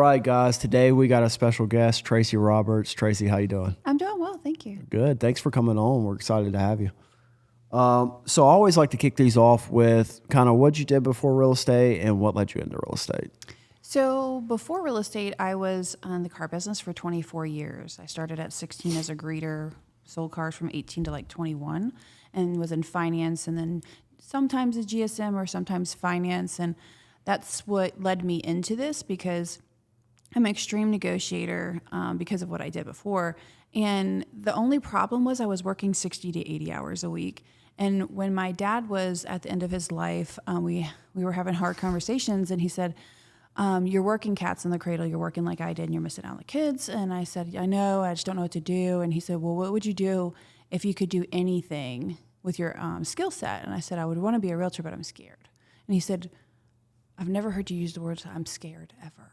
right, guys. Today we got a special guest, Tracy Roberts. Tracy, how you doing? I'm doing well, thank you. Good. Thanks for coming on. We're excited to have you. So I always like to kick these off with kind of what you did before real estate and what led you into real estate. So before real estate, I was in the car business for 24 years. I started at 16 as a greeter, sold cars from 18 to like 21, and was in finance, and then sometimes a GSM or sometimes finance. And that's what led me into this because I'm an extreme negotiator because of what I did before. And the only problem was I was working 60 to 80 hours a week. And when my dad was at the end of his life, we were having hard conversations, and he said, you're working cats in the cradle. You're working like I did, and you're missing out on the kids. And I said, I know, I just don't know what to do. And he said, well, what would you do if you could do anything with your skill set? And I said, I would want to be a realtor, but I'm scared. And he said, I've never heard you use the words, I'm scared, ever.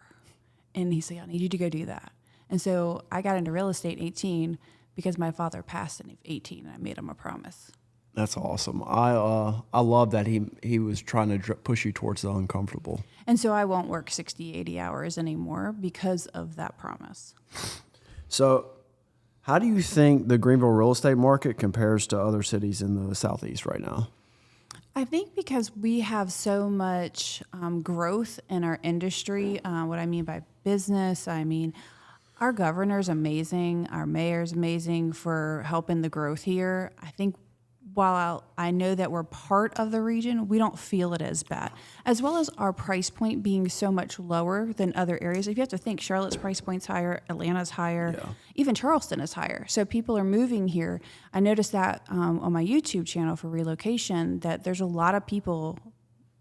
And he said, I need you to go do that. And so I got into real estate at 18 because my father passed at 18, and I made him a promise. That's awesome. I love that he was trying to push you towards the uncomfortable. And so I won't work 60, 80 hours anymore because of that promise. So how do you think the Greenville real estate market compares to other cities in the Southeast right now? I think because we have so much growth in our industry. What I mean by business, I mean our governor's amazing, our mayor's amazing for helping the growth here. I think while I know that we're part of the region, we don't feel it as bad, as well as our price point being so much lower than other areas. If you have to think, Charlotte's price point's higher, Atlanta's higher, even Charleston is higher. So people are moving here. I noticed that on my YouTube channel for relocation, that there's a lot of people.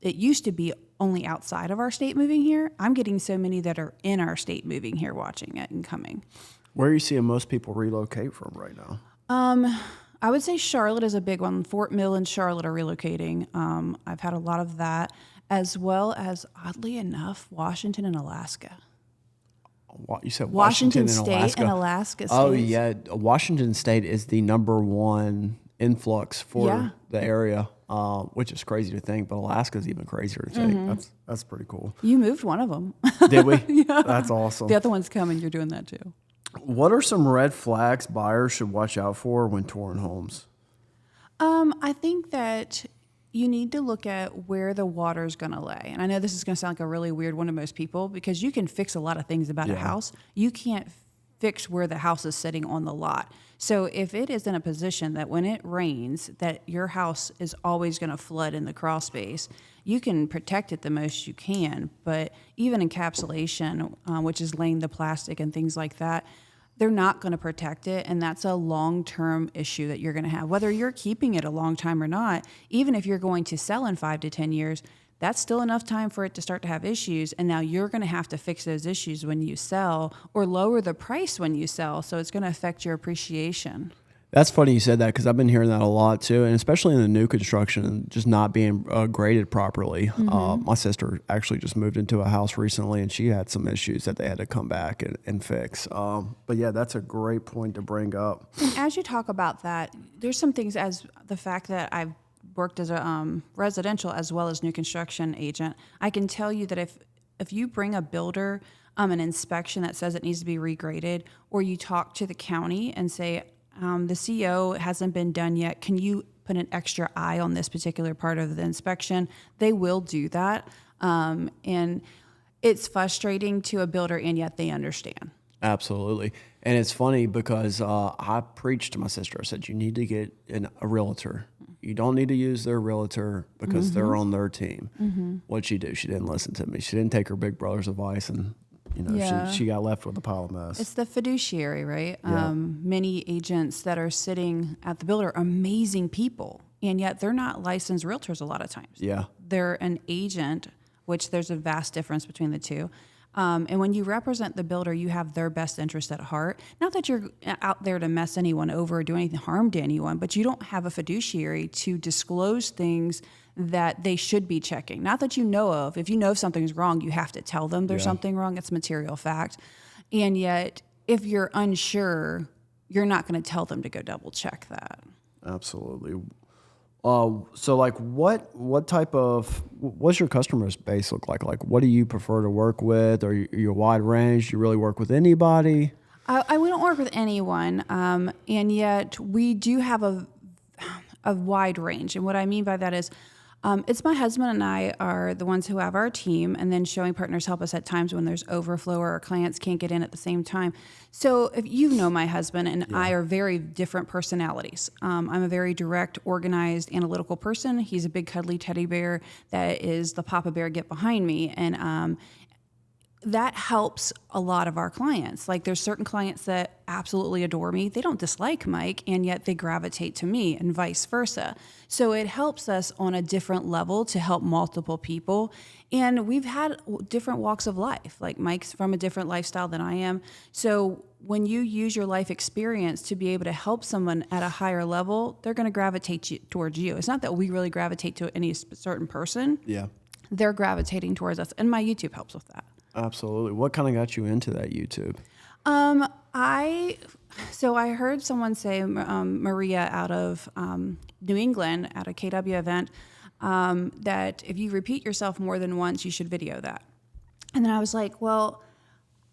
It used to be only outside of our state moving here. I'm getting so many that are in our state moving here, watching it and coming. Where are you seeing most people relocate from right now? I would say Charlotte is a big one. Fort Mill and Charlotte are relocating. I've had a lot of that, as well as, oddly enough, Washington and Alaska. You said Washington State and Alaska states. Oh, yeah. Washington State is the number one influx for the area, which is crazy to think, but Alaska is even crazier to think. Mm-hmm. That's pretty cool. You moved one of them. Did we? Yeah. That's awesome. The other one's coming. You're doing that too. What are some red flags buyers should watch out for when touring homes? I think that you need to look at where the water's going to lay. And I know this is going to sound like a really weird one to most people because you can fix a lot of things about a house. You can't fix where the house is sitting on the lot. So if it is in a position that when it rains, that your house is always going to flood in the crawl space, you can protect it the most you can. But even encapsulation, which is laying the plastic and things like that, they're not going to protect it, and that's a long-term issue that you're going to have. Whether you're keeping it a long time or not, even if you're going to sell in 5 to 10 years, that's still enough time for it to start to have issues, and now you're going to have to fix those issues when you sell or lower the price when you sell, so it's going to affect your appreciation. That's funny you said that because I've been hearing that a lot too, and especially in the new construction, just not being graded properly. Mm-hmm. My sister actually just moved into a house recently, and she had some issues that they had to come back and fix. But yeah, that's a great point to bring up. And as you talk about that, there's some things as the fact that I've worked as a residential as well as new construction agent. I can tell you that if you bring a builder an inspection that says it needs to be regraded, or you talk to the county and say, the CO hasn't been done yet, can you put an extra eye on this particular part of the inspection? They will do that. And it's frustrating to a builder, and yet they understand. Absolutely. And it's funny because I preached to my sister. I said, you need to get a realtor. You don't need to use their realtor because they're on their team. Mm-hmm. What'd she do? She didn't listen to me. She didn't take her big brother's advice, and she got left with a pile of mess. It's the fiduciary, right? Yeah. Many agents that are sitting at the builder are amazing people, and yet they're not licensed realtors a lot of times. Yeah. They're an agent, which there's a vast difference between the two. And when you represent the builder, you have their best interest at heart. Not that you're out there to mess anyone over or do anything harm to anyone, but you don't have a fiduciary to disclose things that they should be checking. Not that you know of. If you know something's wrong, you have to tell them there's something wrong. It's material fact. And yet, if you're unsure, you're not going to tell them to go double check that. Absolutely. So like what type of, what's your customer base look like? Like what do you prefer to work with? Are you a wide range? Do you really work with anybody? We don't work with anyone, and yet we do have a wide range. And what I mean by that is, it's my husband and I are the ones who have our team, and then showing partners help us at times when there's overflow or our clients can't get in at the same time. So if you know my husband and I are very different personalities. I'm a very direct, organized, analytical person. He's a big cuddly teddy bear that is the Papa Bear, get behind me. And that helps a lot of our clients. Like there's certain clients that absolutely adore me. They don't dislike Mike, and yet they gravitate to me, and vice versa. So it helps us on a different level to help multiple people. And we've had different walks of life. Like Mike's from a different lifestyle than I am. So when you use your life experience to be able to help someone at a higher level, they're going to gravitate towards you. It's not that we really gravitate to any certain person. Yeah. They're gravitating towards us. And my YouTube helps with that. Absolutely. What kind of got you into that YouTube? I heard someone say, Maria out of New England at a KW event, that if you repeat yourself more than once, you should video that. And then I was like, well,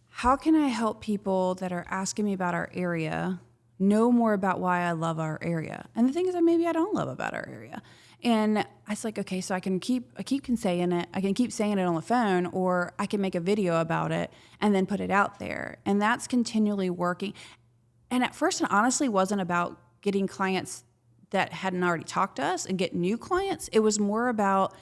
how can I help people that are asking me about our area know more about why I love our area? And the thing is that maybe I don't love about our area. And I was like, okay, so I can keep saying it. I can keep saying it on the phone, or I can make a video about it and then put it out there. And that's continually working. And at first, it honestly wasn't about getting clients that hadn't already talked to us and get new clients. It was more about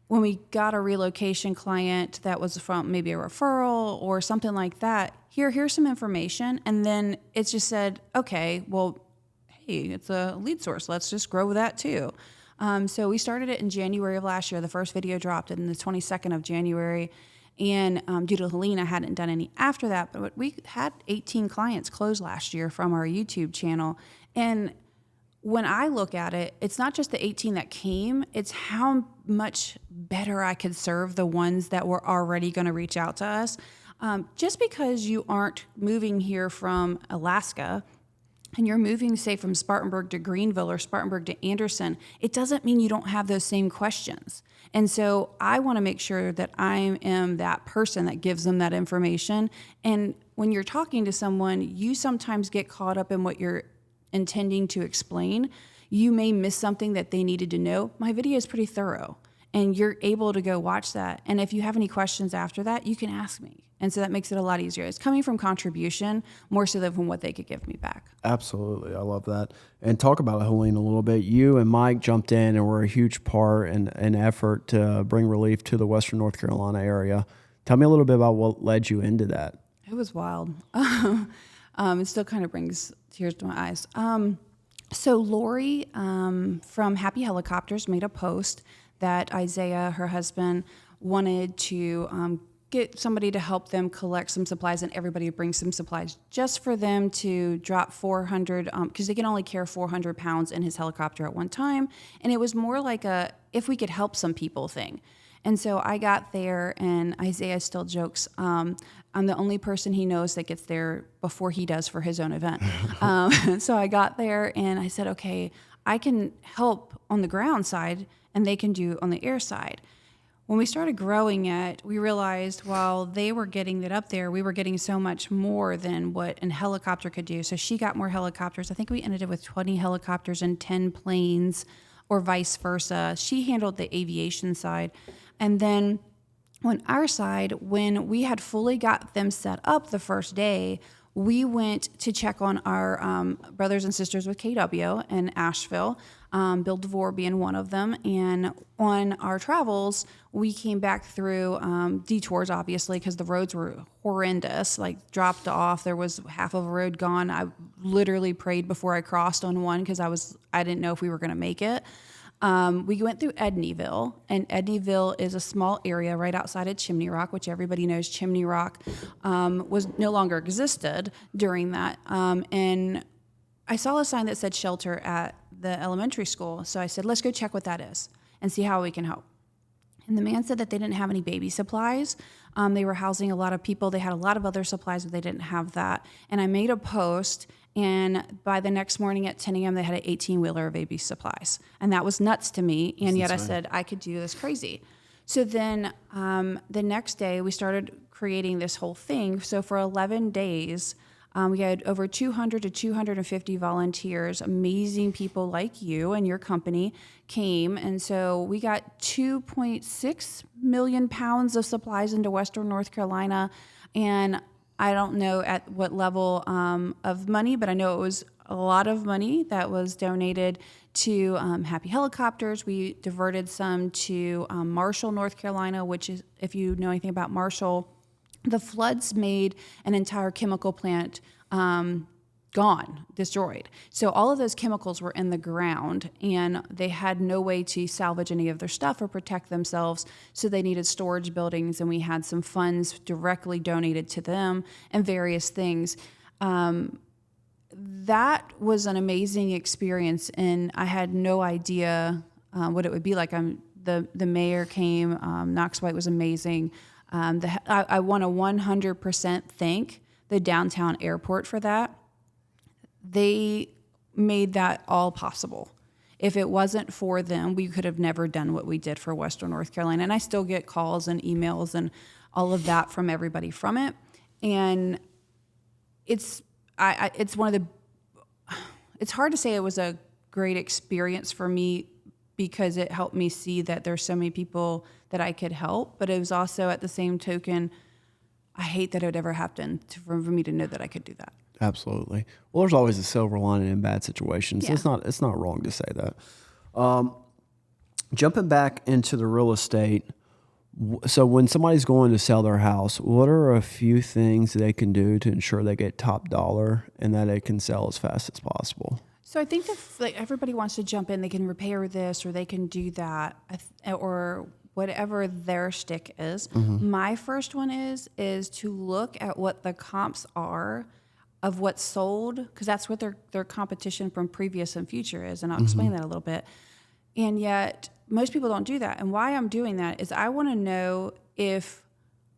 when we got a relocation client that was from maybe a referral or something like that. Here's some information. And then it's just said, okay, well, hey, it's a lead source. Let's just grow with that too. So we started it in January of last year. The first video dropped in the 22nd of January. And due to Helene, I hadn't done any after that. But we had 18 clients close last year from our YouTube channel. And when I look at it, it's not just the 18 that came, it's how much better I could serve the ones that were already going to reach out to us. Just because you aren't moving here from Alaska, and you're moving, say, from Spartanburg to Greenville or Spartanburg to Anderson, it doesn't mean you don't have those same questions. And so I want to make sure that I am that person that gives them that information. And when you're talking to someone, you sometimes get caught up in what you're intending to explain. You may miss something that they needed to know. My video is pretty thorough, and you're able to go watch that. And if you have any questions after that, you can ask me. And so that makes it a lot easier. It's coming from contribution more so than from what they could give me back. Absolutely. I love that. And talk about Helene a little bit. You and Mike jumped in and were a huge part in an effort to bring relief to the Western North Carolina area. Tell me a little bit about what led you into that. It was wild. It still kind of brings tears to my eyes. So Lori from Happy Helicopters made a post that Isaiah, her husband, wanted to get somebody to help them collect some supplies, and everybody brings some supplies just for them to drop 400, because they can only carry 400 pounds in his helicopter at one time. And it was more like a, if we could help some people thing. And so I got there, and Isaiah still jokes, I'm the only person he knows that gets there before he does for his own event. So I got there, and I said, okay, I can help on the ground side, and they can do on the air side. When we started growing it, we realized while they were getting it up there, we were getting so much more than what a helicopter could do. So she got more helicopters. I think we ended up with 20 helicopters and 10 planes, or vice versa. She handled the aviation side. And then on our side, when we had fully got them set up the first day, we went to check on our brothers and sisters with KW in Asheville, Bill DeVore being one of them. And on our travels, we came back through detours, obviously, because the roads were horrendous, like dropped off. There was half of a road gone. I literally prayed before I crossed on one because I didn't know if we were going to make it. We went through Edneyville, and Edneyville is a small area right outside of Chimney Rock, which everybody knows Chimney Rock was no longer existed during that. And I saw a sign that said shelter at the elementary school. So I said, let's go check what that is and see how we can help. And the man said that they didn't have any baby supplies. They were housing a lot of people. They had a lot of other supplies, but they didn't have that. And I made a post, and by the next morning at 10 a.m., they had an 18-wheeler of baby supplies. And that was nuts to me. And yet I said, I could do this crazy. So then the next day, we started creating this whole thing. So for 11 days, we had over 200 to 250 volunteers, amazing people like you and your company came. And so we got 2.6 million pounds of supplies into Western North Carolina. And I don't know at what level of money, but I know it was a lot of money that was donated to Happy Helicopters. We diverted some to Marshall, North Carolina, which is, if you know anything about Marshall, the floods made an entire chemical plant gone, destroyed. So all of those chemicals were in the ground, and they had no way to salvage any of their stuff or protect themselves. So they needed storage buildings, and we had some funds directly donated to them and various things. That was an amazing experience, and I had no idea what it would be like. The mayor came. Knox White was amazing. I want to 100% thank the downtown airport for that. They made that all possible. If it wasn't for them, we could have never done what we did for Western North Carolina. And I still get calls and emails and all of that from everybody from it. And it's one of the, it's hard to say it was a great experience for me because it helped me see that there's so many people that I could help. But it was also, at the same token, I hate that it would ever happen for me to know that I could do that. Absolutely. Well, there's always a silver lining in bad situations. Yeah. It's not wrong to say that. Jumping back into the real estate, so when somebody's going to sell their house, what are a few things they can do to ensure they get top dollar and that it can sell as fast as possible? So I think that everybody wants to jump in, they can repair this or they can do that, or whatever their shtick is. Mm-hmm. My first one is to look at what the comps are of what's sold, because that's what their competition from previous and future is, and I'll explain that a little bit. And yet most people don't do that. And why I'm doing that is I want to know if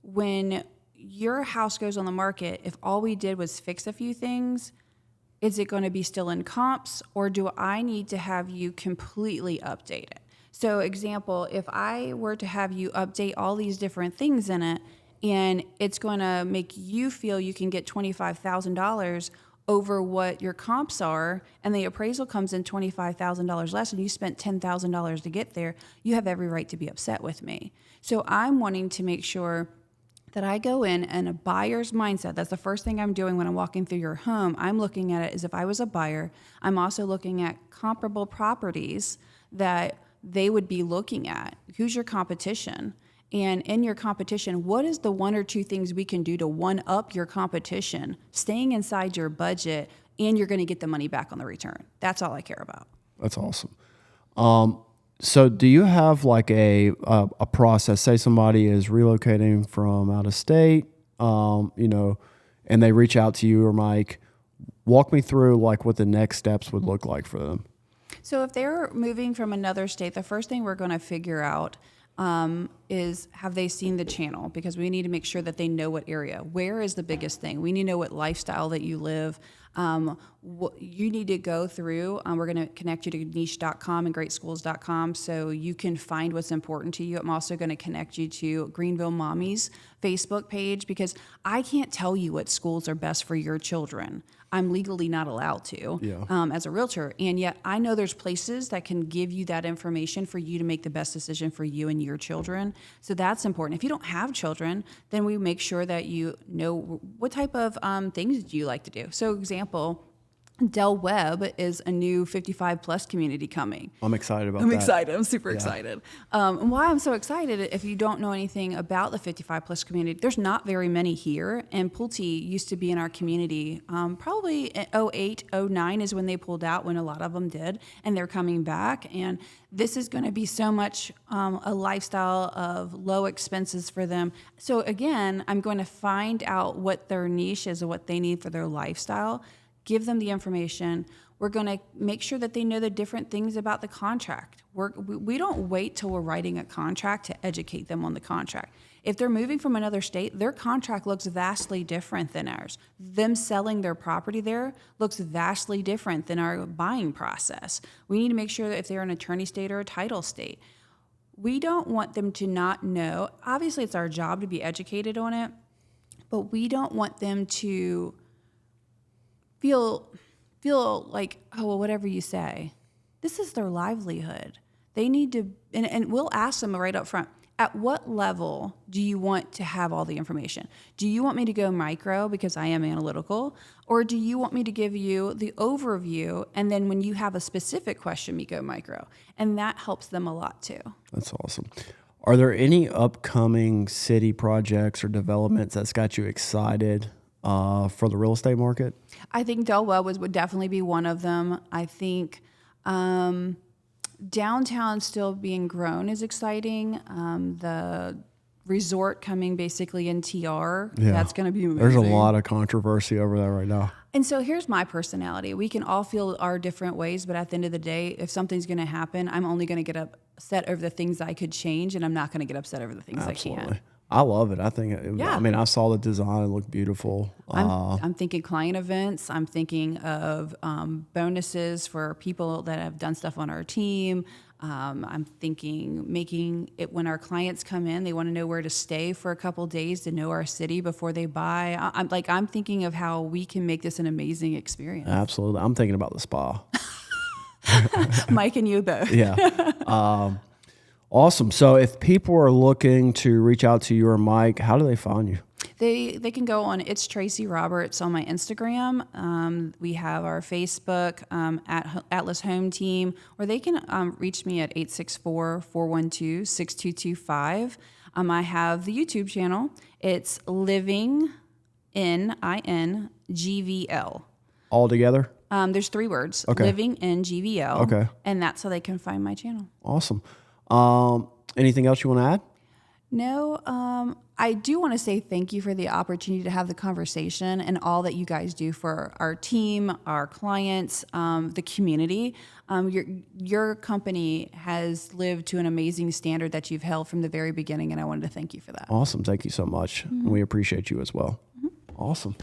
when your house goes on the market, if all we did was fix a few things, is it going to be still in comps, or do I need to have you completely update it? So example, if I were to have you update all these different things in it, and it's going to make you feel you can get $25,000 over what your comps are, and the appraisal comes in $25,000 less, and you spent $10,000 to get there, you have every right to be upset with me. So I'm wanting to make sure that I go in and a buyer's mindset. That's the first thing I'm doing when I'm walking through your home. I'm looking at it as if I was a buyer. I'm also looking at comparable properties that they would be looking at. Who's your competition? And in your competition, what is the one or two things we can do to one up your competition, staying inside your budget, and you're going to get the money back on the return? That's all I care about. That's awesome. So do you have like a process? Say somebody is relocating from out of state, and they reach out to you or Mike. Walk me through like what the next steps would look like for them. So if they're moving from another state, the first thing we're going to figure out is, have they seen the channel? Because we need to make sure that they know what area. Where is the biggest thing? We need to know what lifestyle that you live. You need to go through. We're going to connect you to niche.com and greatschools.com so you can find what's important to you. I'm also going to connect you to Greenville Mommy's Facebook page, because I can't tell you what schools are best for your children. I'm legally not allowed to as a realtor. And yet I know there's places that can give you that information for you to make the best decision for you and your children. So that's important. If you don't have children, then we make sure that you know what type of things do you like to do. So example, Del Webb is a new 55 plus community coming. I'm excited about that. I'm excited. I'm super excited. And why I'm so excited, if you don't know anything about the 55 plus community, there's not very many here. And Pulte used to be in our community probably in 08, 09 is when they pulled out, when a lot of them did. And they're coming back. And this is going to be so much a lifestyle of low expenses for them. So again, I'm going to find out what their niche is and what they need for their lifestyle. give them the information. We're going to make sure that they know the different things about the contract. We don't wait till we're writing a contract to educate them on the contract. If they're moving from another state, their contract looks vastly different than ours. Them selling their property there looks vastly different than our buying process. We need to make sure that if they're an attorney state or a title state, we don't want them to not know. Obviously, it's our job to be educated on it, but we don't want them to feel like, oh, well, whatever you say. This is their livelihood. They need to, and we'll ask them right up front, at what level do you want to have all the information? Do you want me to go micro because I am analytical? Or do you want me to give you the overview, and then when you have a specific question, me go micro? And that helps them a lot too. That's awesome. Are there any upcoming city projects or developments that's got you excited for the real estate market? I think Del Webb would definitely be one of them. I think downtown still being grown is exciting. The resort coming basically in TR, that's going to be amazing. There's a lot of controversy over that right now. And so here's my personality. We can all feel our different ways, but at the end of the day, if something's going to happen, I'm only going to get upset over the things I could change, and I'm not going to get upset over the things I can't. I love it. I think, I mean, I saw the design. It looked beautiful. I'm thinking client events. I'm thinking of bonuses for people that have done stuff on our team. I'm thinking making it when our clients come in, they want to know where to stay for a couple days to know our city before they buy. I'm thinking of how we can make this an amazing experience. Absolutely. I'm thinking about the spa. Mike and you both. Yeah. Awesome. So if people are looking to reach out to you or Mike, how do they find you? They can go on It's Tracy Roberts on my Instagram. We have our Facebook at Atlas Home Team, or they can reach me at 864-412-6225. I have the YouTube channel. It's Living in INGVL. All together? There's 3 words. Okay. Living in GVL. Okay. And that's how they can find my channel. Awesome. Anything else you want to add? No, I do want to say thank you for the opportunity to have the conversation and all that you guys do for our team, our clients, the community. Your company has lived to an amazing standard that you've held from the very beginning, and I wanted to thank you for that. Awesome. Thank you so much. Mm-hmm. We appreciate you as well. Mm-hmm. Awesome.